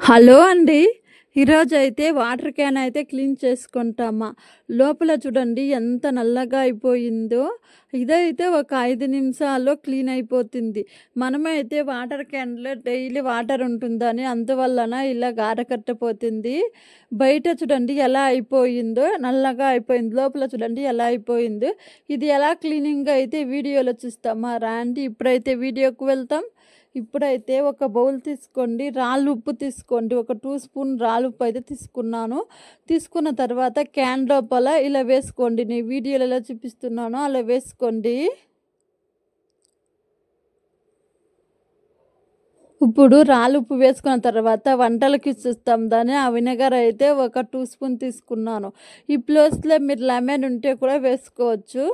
Hello అండి. ఈరోజైతే water can అయితే క్లీన్ చేసుకుంటామా. లోపల చూడండి ఎంత నల్లగా అయిపోయిందో. ఇదైతే ఒక 5 నిమిషాల్లో క్లీన్ అయిపోతుంది. మనమైతే వాటర్ క్యాన్‌లో డైలీ వాటర్ ఉంటుందని అందువలన ఇలా గారకట్టపోతుంది. బయట చూడండి ఎలా అయిపోయిందో, నల్లగా అయిపోయింది. లోపల చూడండి ఎలా అయిపోయిందో. ఇది ఎలా క్లీనింగ్ అయితే వీడియోలో చూస్తామా రండి. ఇప్పుడైతే వీడియోకి వెళ్తాం. ఇప్పుడైతే ఒక బౌల్ తీసుకోండి. రాళ్ళుప్పు తీసుకోండి. ఒక 2 స్పూన్ రాళ్ళుప్పు అయితే తీసుకున్నాను. తీసుకున్న తర్వాత క్యాన్ లోపల ఇలా వేసుకోండి. నేను వీడియోలో ఎలా చూపిస్తున్నానో అలా వేసుకోండి. ఇప్పుడు రాళ్ళుప్పు వేసుకున్న తర్వాత వంటలకి చూస్తాం దాన్ని. ఆ విnegar అయితే ఒక 2 స్పూన్ తీసుకున్నాను. ఈ ప్లేస్‌లో మీరు లెమన్ ఉంటే కూడా వేసుకోవచ్చు.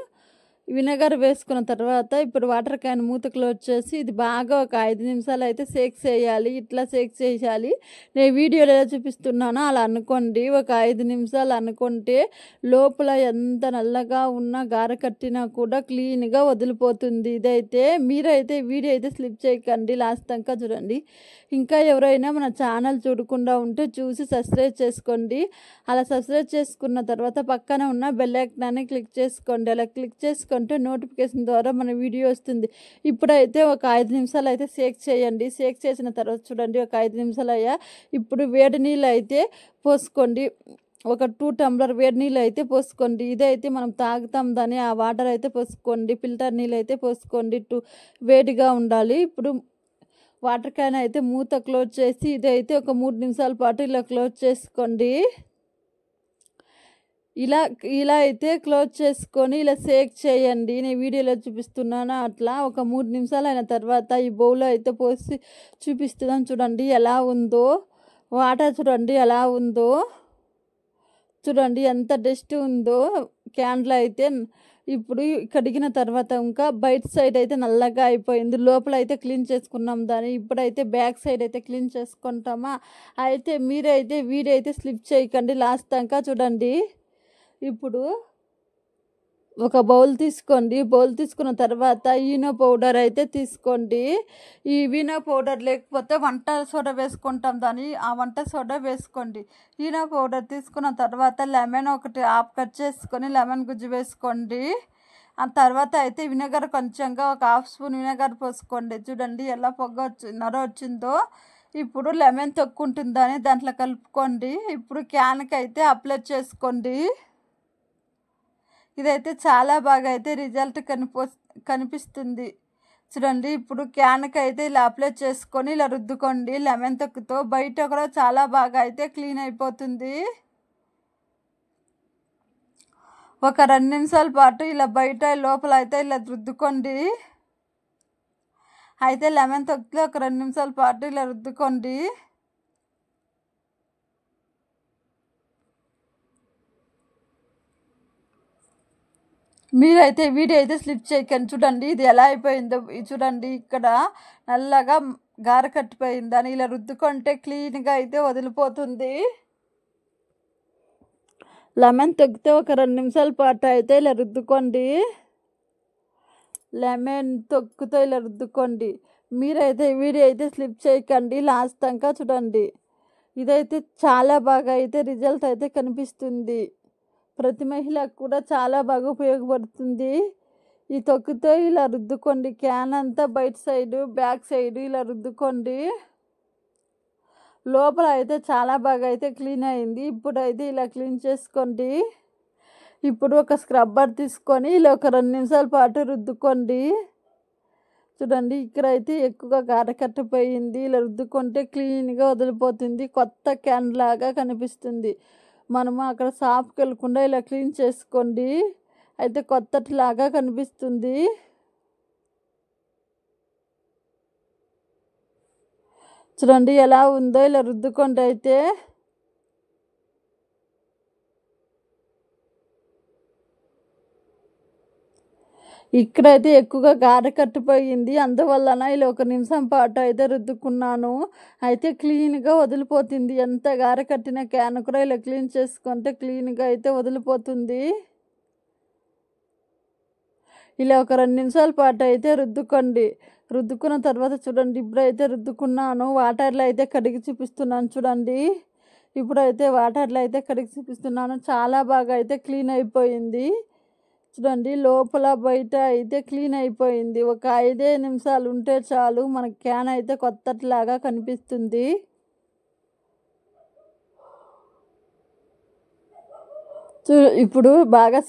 వినెగర్ వేసుకున్న తర్వాత ఇప్పుడు వాటర్ క్యాన్ మూత క్లోజ్ చేసి ఇది బాగా ఒక 5 నిమిషాలు అయితే షేక్ చేయాలి. ఇట్లా షేక్ చేయాలి. నేను వీడియోలో ఎలా చూపిస్తున్నానో అలా అనుకోండి. ఒక 5 నిమిషాలు అనుకుంటే లోపల ఎంత నల్లగా ఉన్నా గార కట్టినా కూడా క్లీన్‌గా వదిలిపోతుంది. ఇదైతే మీరైతే వీడియో అయితే స్లిప్ చేయకండి. లాస్ట్ దాకా చూడండి. ఇంకా ఎవరైనా మన ఛానల్ చూడకుండా ఉంటే చూసి సబ్స్క్రైబ్ చేసుకోండి. అలా సబ్స్క్రైబ్ చేసుకున్న తర్వాత పక్కన ఉన్న బెల్ ఐకాన్ని క్లిక్ చేసుకోండి. అలా క్లిక్ చేసుకుంటే నోటిఫికేషన్ ద్వారా మన వీడియో వస్తుంది. ఇప్పుడైతే ఒక 5 నిమిషాలు అయితే షేక్ చేయండి. షేక్ చేసిన తర్వాత చూడండి ఒక 5 నిమిషాలు అయ్యా. ఇప్పుడు వేడి నీళ్ళు అయితే పోసుకోండి. ఒక 2 టంబ్లర్ వేడి నీళ్ళు అయితే పోసుకోండి. ఇదైతే మనం తాగుతాం దాన్ని ఆ వాటర్ అయితే పోసుకోండి. ఫిల్టర్ నీళ్ళు అయితే పోసుకోండి. వేడిగా ఉండాలి. ఇప్పుడు వాటర్ క్యాన్ అయితే మూత క్లోజ్ చేసి ఇదైతే ఒక 3 నిమిషాల పాటు ఇలా క్లోజ్ చేసుకోండి. ఇలా అయితే క్లోజ్ చేసుకొని ఇలా షేక్ చేయండి. నేను వీడియోలో చూపిస్తున్నాను అట్లా. ఒక 3 నిమిషాలు అయిన తర్వాత ఈ బౌల్లో అయితే పోసి చూపిస్తున్నాను చూడండి ఎలా ఉందో. వాటర్ చూడండి ఎలా ఉందో. చూడండి ఎంత డస్ట్ ఉందో క్యాన్లో అయితే. ఇప్పుడు కడిగిన తర్వాత ఇంకా బయట సైడ్ అయితే నల్లగా అయిపోయింది. లోపల అయితే క్లీన్ చేసుకున్నాం దాన్ని. ఇప్పుడైతే బ్యాక్ సైడ్ అయితే క్లీన్ చేసుకుంటామా. అయితే మీరైతే వీడియో అయితే స్లిప్ చేయకండి లాస్ట్ దాకా చూడండి. ఇప్పుడు ఒక బౌల్ తీసుకోండి. బౌల్ తీసుకున్న తర్వాత ఈనో పౌడర్ అయితే తీసుకోండి. ఈ ఈనో పౌడర్ లేకపోతే వంట సోడా వేసుకుంటాం దాన్ని. ఆ వంట సోడా వేసుకోండి. ఈనో పౌడర్ తీసుకున్న తర్వాత లెమన్ ఒకటి హాఫ్ కట్ చేసుకొని లెమన్ గుజ్జు వేసుకోండి. ఆ తర్వాత అయితే వినెగర్ కొంచెంగా ఒక హాఫ్ స్పూన్ వినెగర్ పోసుకోండి. చూడండి ఎలా నర వచ్చిందో. ఇప్పుడు లెమన్ తొక్కుంటుందని దాంట్లో కలుపుకోండి. ఇప్పుడు క్యాన్కి అయితే అప్లై చేసుకోండి. ఇదైతే చాలా బాగా అయితే రిజల్ట్ కనిపిస్తుంది చూడండి. ఇప్పుడు క్యాన్కి అయితే ఇలా అప్లై చేసుకొని ఇలా రుద్దుకోండి లెమన్ తొక్కుతో. బయట కూడా చాలా బాగా అయితే క్లీన్ అయిపోతుంది. ఒక 2 నిమిషాల పాటు ఇలా బయట లోపల అయితే ఇలా రుద్దుకోండి. అయితే లెమన్ తొక్కితో ఒక 2 నిమిషాల పాటు ఇలా రుద్దుకోండి. మీరైతే వీడియో అయితే స్లిప్ చేయకండి. చూడండి ఇది ఎలా అయిపోయిందో. చూడండి ఇక్కడ నల్లగా గార కట్టిపోయిందని ఇలా రుద్దుకుంటే క్లీన్గా అయితే వదిలిపోతుంది. లెమన్ తొక్కితే ఒక 2 నిమిషాల పాటు అయితే ఇలా రుద్దుకోండి. లెమన్ తొక్కుతో ఇలా రుద్దుకోండి. మీరైతే వీడియో అయితే స్లిప్ చేయకండి లాస్ట్ దాకా చూడండి. ఇదైతే చాలా బాగా అయితే రిజల్ట్ అయితే కనిపిస్తుంది. ప్రతి మహిళకు కూడా చాలా బాగా ఉపయోగపడుతుంది. ఈ తొక్కుతో ఇలా రుద్దుకోండి. క్యాన్ అంతా బయట సైడు బ్యాక్ సైడు ఇలా రుద్దుకోండి. లోపల అయితే చాలా బాగా అయితే క్లీన్ అయింది. ఇప్పుడైతే ఇలా క్లీన్ చేసుకోండి. ఇప్పుడు ఒక స్క్రబ్బర్ తీసుకొని ఇలా ఒక 2 నిమిషాల పాటు రుద్దుకోండి. చూడండి ఇక్కడైతే ఎక్కువగా గార కట్టిపోయింది. ఇలా రుద్దుకుంటే క్లీన్గా వదిలిపోతుంది. కొత్త క్యాన్ లాగా కనిపిస్తుంది. మనము అక్కడ షాప్కి వెళ్ళకుండా ఇలా క్లీన్ చేసుకోండి. అయితే కొత్తటిలాగా కనిపిస్తుంది. చూడండి ఎలా ఉందో. ఇలా రుద్దుకుంటే అయితే ఇక్కడైతే ఎక్కువగా గార కట్టిపోయింది. అందువలన ఇలా 1 నిమిషం పాటు అయితే రుద్దుకున్నాను. అయితే క్లీన్గా వదిలిపోతుంది. ఎంత గార కట్టిన క్యాన్ కూడా ఇలా క్లీన్ చేసుకుంటే క్లీన్గా అయితే వదిలిపోతుంది. ఇలా ఒక 2 నిమిషాల పాటు అయితే రుద్దుకోండి. రుద్దుకున్న తర్వాత చూడండి, ఇప్పుడైతే రుద్దుకున్నాను. వాటర్లో అయితే కడిగి చూపిస్తున్నాను చూడండి. ఇప్పుడైతే వాటర్లో అయితే కడిగి చూపిస్తున్నాను. చాలా బాగా అయితే క్లీన్ అయిపోయింది చూడండి. లోపల బయట అయితే క్లీన్ అయిపోయింది. ఒక 5 నిమిషాలు ఉంటే చాలు మనకి క్యాన్ అయితే కొత్తట్లాగా కనిపిస్తుంది. ఇప్పుడు బాగా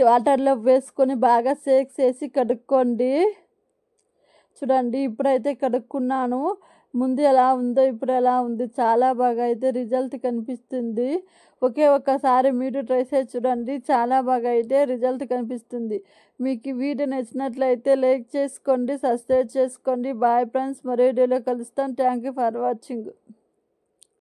వాటర్లో వేసుకొని బాగా చేసి కడుక్కోండి చూడండి. ఇప్పుడైతే కడుక్కున్నాను. ముందు ఎలా ఉందో ఇప్పుడు ఎలా ఉంది, చాలా బాగా అయితే రిజల్ట్ కనిపిస్తుంది. ఒక్కసారి మీరు ట్రై చేసి చూడండి, చాలా బాగా అయితే రిజల్ట్ కనిపిస్తుంది. మీకు ఈ వీడియో నచ్చినట్లయితే లైక్ చేసుకోండి, సబ్స్క్రైబ్ చేసుకోండి. బాయ్ ఫ్రెండ్స్, మరో వీడియోలో కలుస్తాం. Thank you for watching.